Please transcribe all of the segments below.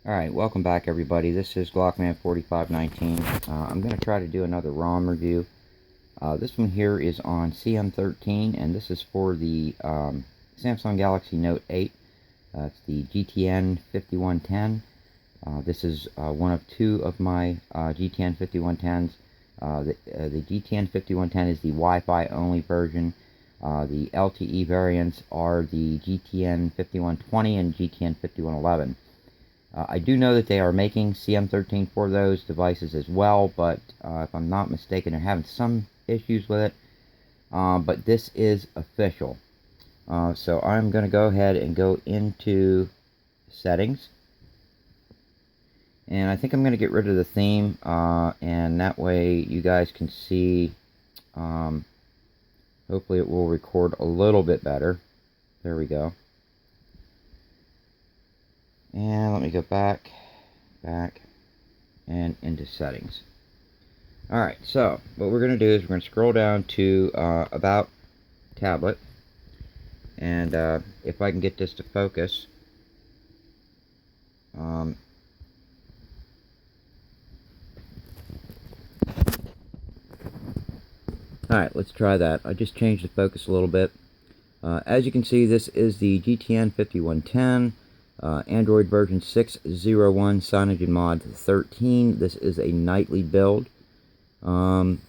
Alright, welcome back everybody. This is Glockman4519. I'm going to try to do another ROM review. This one here is on CM13, and this is for the Samsung Galaxy Note 8. It's the gt-n5110. This is one of two of my gt-n5110s. The gt-n5110 is the Wi-Fi only version. The LTE variants are the gt-n5120 and gt-n5111. I do know that they are making CM13 for those devices as well, but if I'm not mistaken, they're having some issues with it. But this is official. So I'm going to go ahead and go into settings. And I think I'm going to get rid of the theme, and that way you guys can see, hopefully it will record a little bit better. There we go. And let me go back, and into settings. Alright, so what we're going to do is we're going to scroll down to About Tablet. And if I can get this to focus. Alright, let's try that. I just changed the focus a little bit. As you can see, this is the gt-n5110. Android version 6.01, CyanogenMod 13. This is a nightly build. And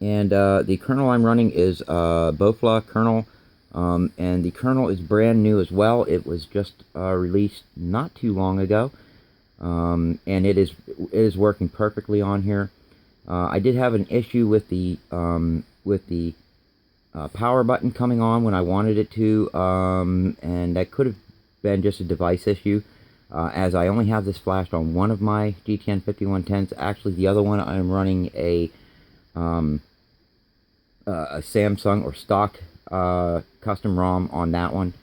the kernel I'm running is Boeffla kernel. And the kernel is brand new as well. It was just released not too long ago. And it is working perfectly on here. I did have an issue with the power button coming on when I wanted it to, and that could have been just a device issue, as I only have this flashed on one of my gt-n5110s. Actually, the other one I'm running a Samsung or stock custom ROM on that one.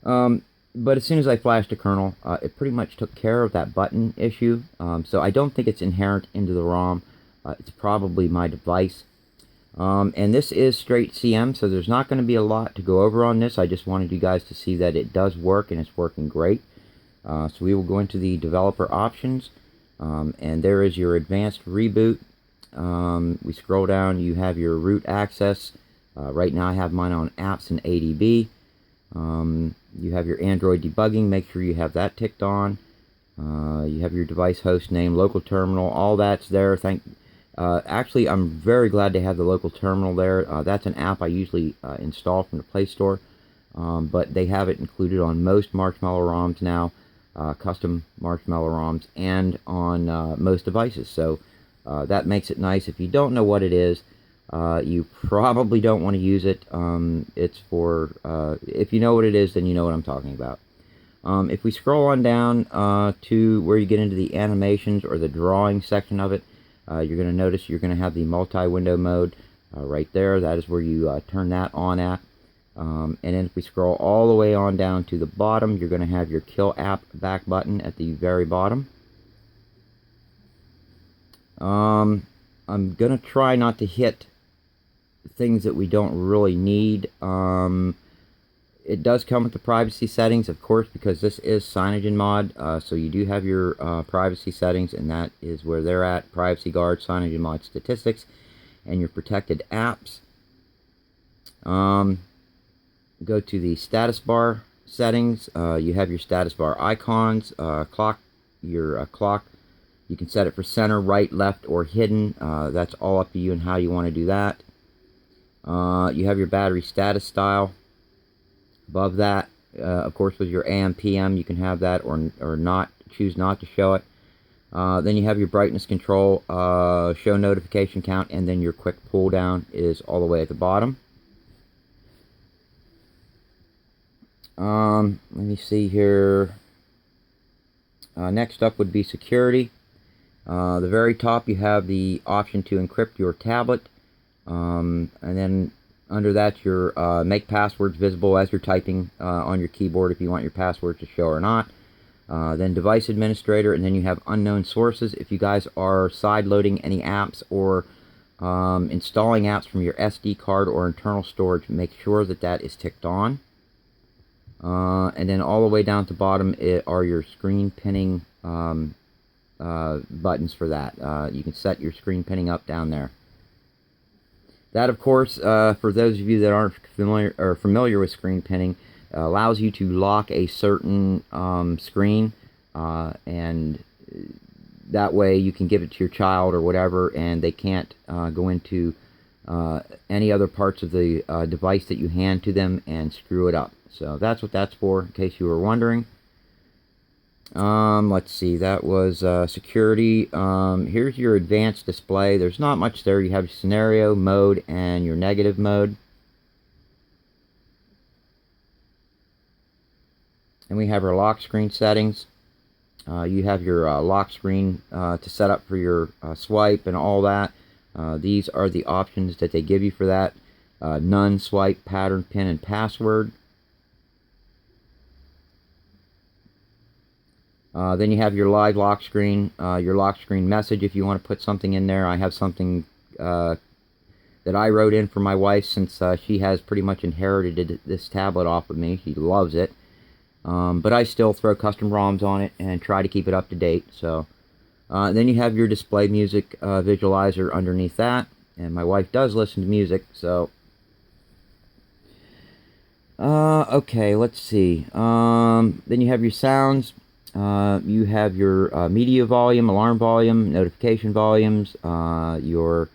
But as soon as I flashed a kernel, it pretty much took care of that button issue. So I don't think it's inherent into the ROM. It's probably my device. And this is straight CM, so there's not going to be a lot to go over on this. I just wanted you guys to see that it does work, and it's working great. So we will go into the developer options, and there is your advanced reboot. We scroll down, you have your root access. Right now I have mine on apps and ADB. You have your Android debugging, make sure you have that ticked on. You have your device host name, local terminal, all that's there. Actually, I'm very glad to have the local terminal there. That's an app I usually install from the Play Store, but they have it included on most Marshmallow ROMs now, custom Marshmallow ROMs, and on most devices. So that makes it nice. If you don't know what it is, you probably don't want to use it. It's for, if you know what it is, then you know what I'm talking about. If we scroll on down to where you get into the animations or the drawing section of it, you're going to notice you're going to have the multi-window mode right there. That is where you turn that on at. And then if we scroll all the way on down to the bottom, you're going to have your Kill App Back button at the very bottom. I'm going to try not to hit things that we don't really need. It does come with the privacy settings, of course, because this is CyanogenMod, so you do have your privacy settings, and that is where they're at. Privacy Guard, CyanogenMod statistics, and your protected apps. Go to the status bar settings. You have your status bar icons, clock. Your clock, you can set it for center, right, left, or hidden. That's all up to you and how you want to do that. You have your battery status style. Above that, of course, with your AM, PM, you can have that or not, choose not to show it. Then you have your brightness control, show notification count, and then your quick pull down is all the way at the bottom. Let me see here. Next up would be security. The very top, you have the option to encrypt your tablet, and then under that, your make passwords visible as you're typing on your keyboard if you want your password to show or not. Then device administrator, and then you have unknown sources. If you guys are side loading any apps or installing apps from your SD card or internal storage, make sure that that is ticked on. And then all the way down at the bottom are your screen pinning buttons for that. You can set your screen pinning up down there. That, of course, for those of you that aren't familiar with screen pinning, allows you to lock a certain screen, and that way you can give it to your child or whatever, and they can't go into any other parts of the device that you hand to them and screw it up. So that's what that's for, in case you were wondering. Let's see, that was security. Here's your advanced display. There's not much there. You have your scenario mode and your negative mode. And we have our lock screen settings. You have your lock screen to set up for your swipe and all that. These are the options that they give you for that. None, swipe, pattern, pin, and password. Then you have your live lock screen message if you want to put something in there. I have something that I wrote in for my wife, since she has pretty much inherited this tablet off of me. She loves it. But I still throw custom ROMs on it and try to keep it up to date. So then you have your display music visualizer underneath that. And my wife does listen to music, so... okay, let's see. Then you have your sounds. You have your media volume, alarm volume, notification volumes. Those,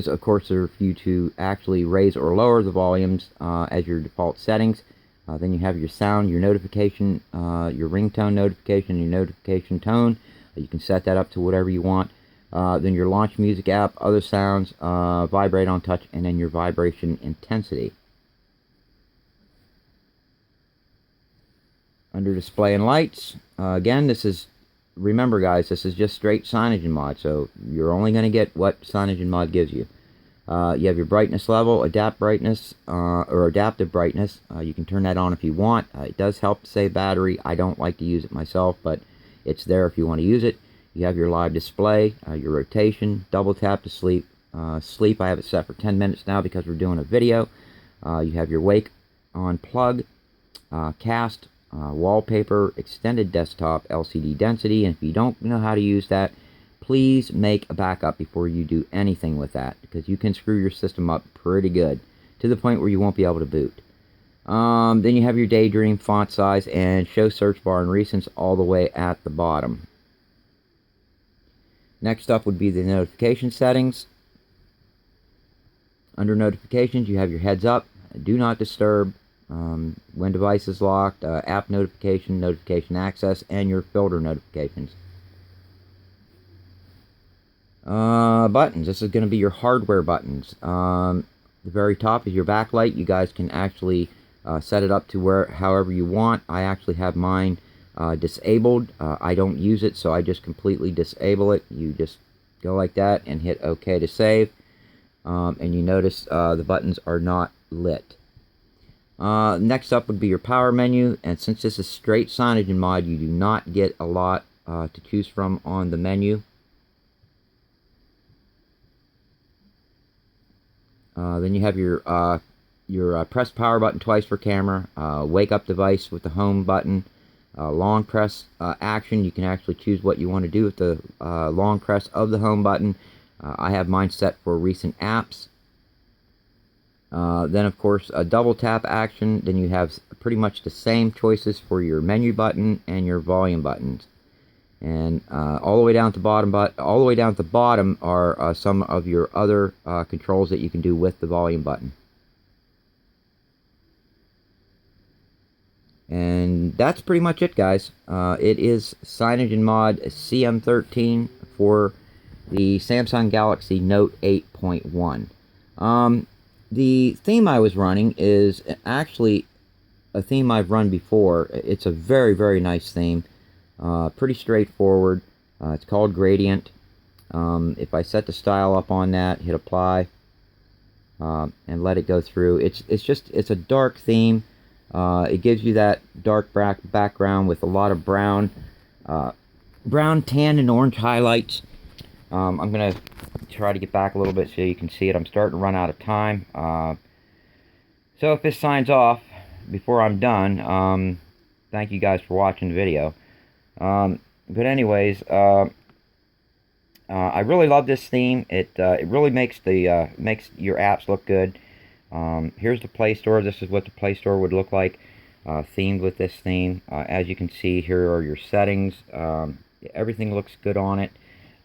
of course, are for you to actually raise or lower the volumes as your default settings. Then you have your sound, your notification, your ringtone notification, your notification tone. You can set that up to whatever you want. Then your launch music app, other sounds, vibrate on touch, and then your vibration intensity. Under display and lights, again, this is, remember guys, this is just straight CyanogenMod, so you're only going to get what CyanogenMod gives you. You have your brightness level, adapt brightness, or adaptive brightness. You can turn that on if you want. It does help save battery. I don't like to use it myself, but it's there if you want to use it. You have your live display, your rotation, double tap to sleep. Sleep, I have it set for 10 minutes now because we're doing a video. You have your wake on plug, cast, wallpaper, extended desktop, LCD density, and if you don't know how to use that, please make a backup before you do anything with that, because you can screw your system up pretty good, to the point where you won't be able to boot. Then you have your Daydream font size and show search bar and recents all the way at the bottom. Next up would be the notification settings. Under notifications, you have your heads up, do not disturb, when device is locked, app notification, notification access, and your filter notifications. Buttons. This is going to be your hardware buttons. The very top is your backlight. You guys can actually set it up to however you want. I actually have mine disabled. I don't use it, so I just completely disable it. You just go like that and hit OK to save. And you notice the buttons are not lit. Next up would be your power menu, and since this is straight CyanogenMod, you do not get a lot to choose from on the menu. Then you have your press power button twice for camera, wake up device with the home button, long press action. You can actually choose what you want to do with the long press of the home button. I have mine set for recent apps. Then, of course, a double tap action. Then you have pretty much the same choices for your menu button and your volume buttons. And all the way down at the bottom, are some of your other controls that you can do with the volume button. And that's pretty much it, guys. It is CyanogenMod CM13 for the Samsung Galaxy Note 8.1. The theme I was running is actually a theme I've run before. It's a very, very nice theme. Pretty straightforward. It's called Gradient. If I set the style up on that, hit apply, and let it go through, it's a dark theme. It gives you that dark background with a lot of brown, tan, and orange highlights. I'm gonna try to get back a little bit so you can see it. I'm starting to run out of time. So if this signs off, before I'm done, thank you guys for watching the video. But anyways, I really love this theme. It really makes the makes your apps look good. Here's the Play Store. This is what the Play Store would look like, themed with this theme. As you can see, here are your settings. Everything looks good on it.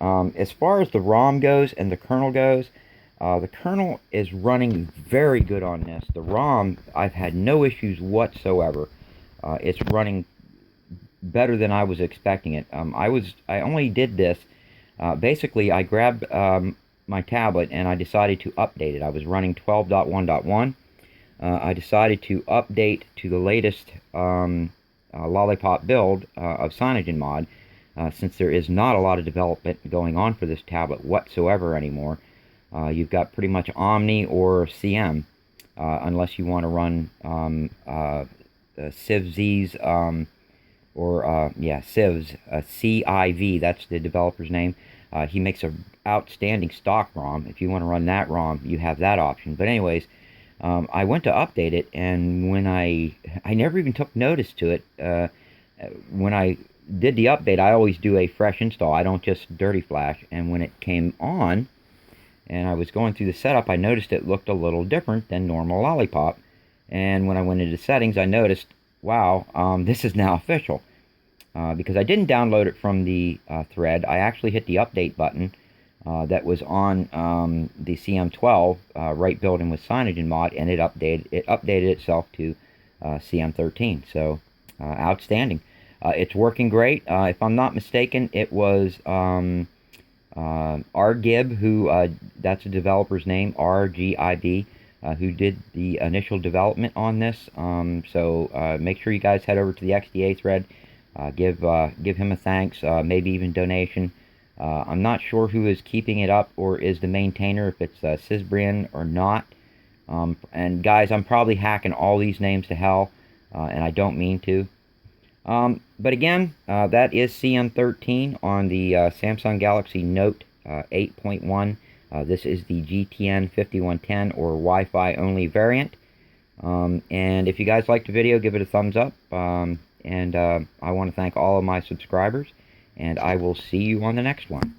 As far as the ROM goes and the kernel goes, the kernel is running very good on this. The ROM, I've had no issues whatsoever. It's running better than I was expecting it. I only did this. Basically, I grabbed my tablet and I decided to update it. I was running 12.1.1. I decided to update to the latest Lollipop build of CyanogenMod, since there is not a lot of development going on for this tablet whatsoever anymore. You've got pretty much Omni or CM, unless you want to run CivZ's, Civ's, CIV, that's the developer's name. He makes an outstanding stock ROM. If you want to run that ROM, you have that option. But anyways, I went to update it, and when I never even took notice to it. When I did the update, I always do a fresh install. I don't just dirty flash. And when it came on, and I was going through the setup, I noticed it looked a little different than normal Lollipop. And when I went into settings, I noticed, wow, this is now official. Because I didn't download it from the thread. I actually hit the update button that was on the CM12 right built-in with CyanogenMod, and it updated itself to CM13. So outstanding. It's working great. If I'm not mistaken, it was rgib, who that's a developer's name, rgib, who did the initial development on this. So make sure you guys head over to the XDA thread. Give him a thanks, maybe even donation. I'm not sure who is keeping it up or is the maintainer, if it's sbrissen or not. And guys, I'm probably hacking all these names to hell, and I don't mean to. But again, that is CM13 on the Samsung Galaxy Note 8.1. This is the gt-n5110 or Wi-Fi only variant. And if you guys liked the video, give it a thumbs up. And I want to thank all of my subscribers, and I will see you on the next one.